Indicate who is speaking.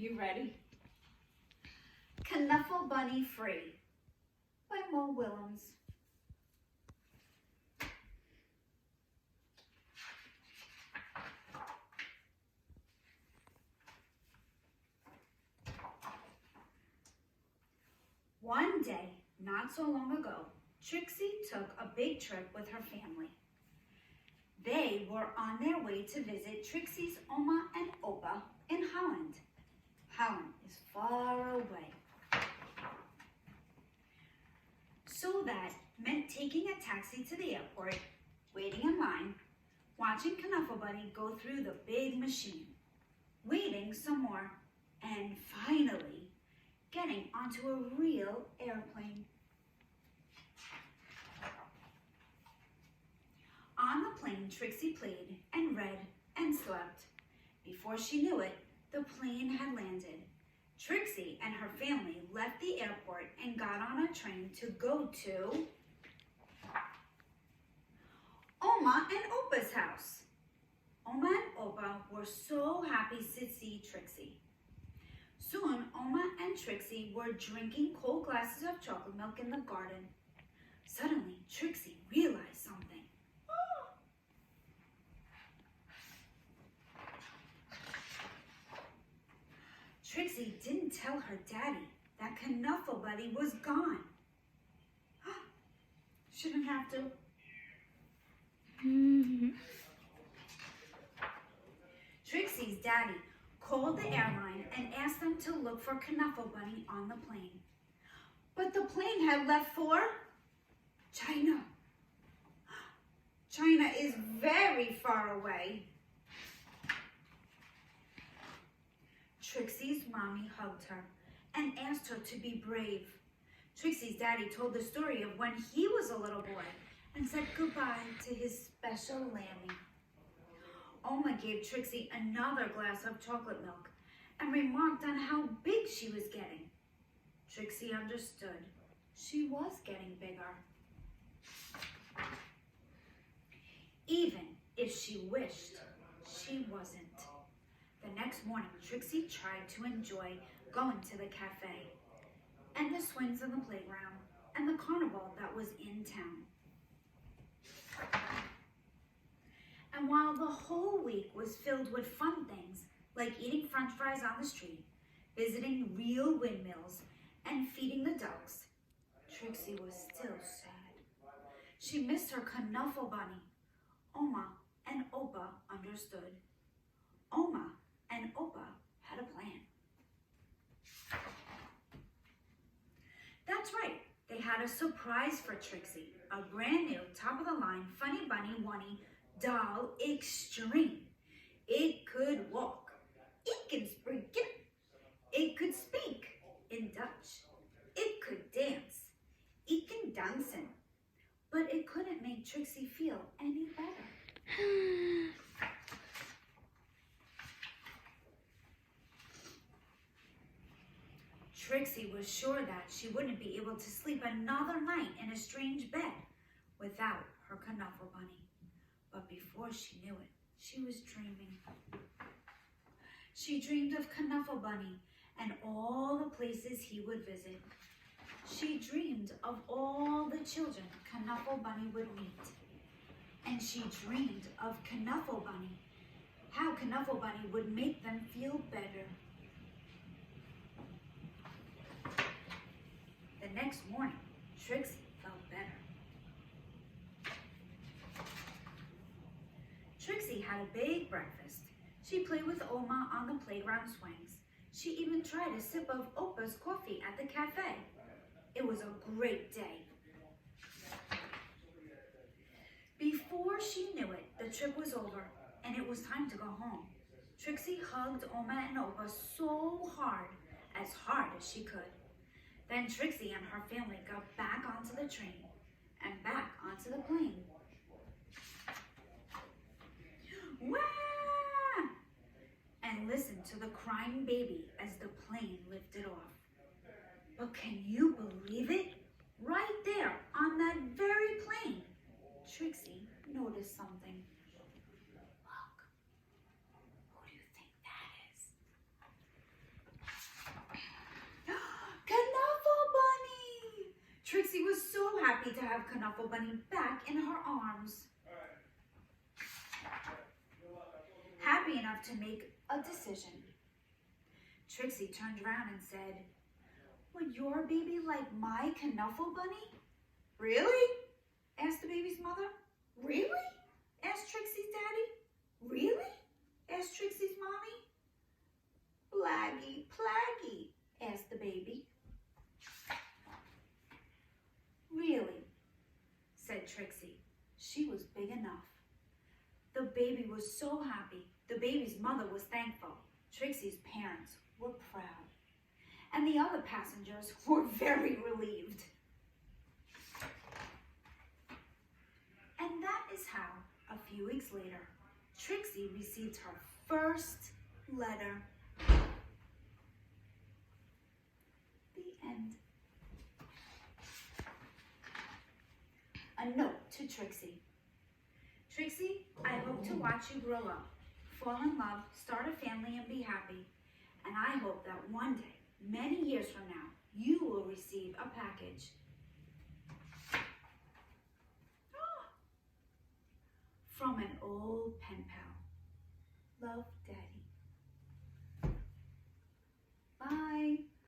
Speaker 1: You ready?
Speaker 2: Knuffle Bunny Free by Mo Willems. One day, not so long ago, Trixie took a big trip with her family. They were on their way to visit Trixie's Oma and Opa in Holland. Holland is far away. So that meant taking a taxi to the airport, waiting in line, watching Knuffle Bunny go through the big machine, waiting some more, and finally getting onto a real airplane. On the plane, Trixie played and read and slept. Before she knew it, the plane had landed. Trixie and her family left the airport and got on a train to go to Oma and Opa's house. Oma and Opa were so happy to see Trixie. Soon, Oma and Trixie were drinking cold glasses of chocolate milk in the garden. Suddenly, Trixie realized something. Trixie didn't tell her daddy that Knuffle Bunny was gone. Shouldn't have to. Trixie's daddy called the airline and asked them to look for Knuffle Bunny on the plane. But the plane had left for China. China is very far away. Trixie's mommy hugged her and asked her to be brave. Trixie's daddy told the story of when he was a little boy and said goodbye to his special Lammy. Oma gave Trixie another glass of chocolate milk and remarked on how big she was getting. Trixie understood. She was getting bigger. Even if she wished, she wasn't. The next morning, Trixie tried to enjoy going to the cafe and the swings on the playground and the carnival that was in town. And while the whole week was filled with fun things like eating french fries on the street, visiting real windmills, and feeding the ducks, Trixie was still sad. She missed her Knuffle Bunny. Oma and Opa understood. Oma and Opa had a plan. That's right, they had a surprise for Trixie, a brand new top-of-the-line Funny Bunny Wunny Doll Extreme. It could walk, it could spring, it could speak in Dutch, it could dance, it can dansen, but it couldn't make Trixie feel any better. Trixie was sure that she wouldn't be able to sleep another night in a strange bed without her Knuffle Bunny. But before she knew it, she was dreaming. She dreamed of Knuffle Bunny and all the places he would visit. She dreamed of all the children Knuffle Bunny would meet. And she dreamed of Knuffle Bunny, how Knuffle Bunny would make them feel better. The next morning, Trixie felt better. Trixie had a big breakfast. She played with Oma on the playground swings. She even tried a sip of Opa's coffee at the cafe. It was a great day. Before she knew it, the trip was over and it was time to go home. Trixie hugged Oma and Opa so hard as she could. Then Trixie and her family got back onto the train and back onto the plane. Wah! And listened to the crying baby as the plane lifted off. But can you believe it? Right there on that very plane, Trixie noticed something. Look, who do you think that is? happy to have Knuffle Bunny back in her arms. Happy enough to make a decision, Trixie turned around and said, "Would your baby like my Knuffle Bunny?" "Really?" asked the baby's mother. "Really?" asked Trixie's daddy. "Really?" asked Trixie's mommy. "Plaggy, plaggy," asked the baby. "Really?" said Trixie. She was big enough. The baby was so happy. The baby's mother was thankful. Trixie's parents were proud. And the other passengers were very relieved. And that is how, a few weeks later, Trixie received her first letter. The end. A note to Trixie. Trixie, I hope to watch you grow up, fall in love, start a family, and be happy. And I hope that one day, many years from now, you will receive a package from an old pen pal. Love, Daddy.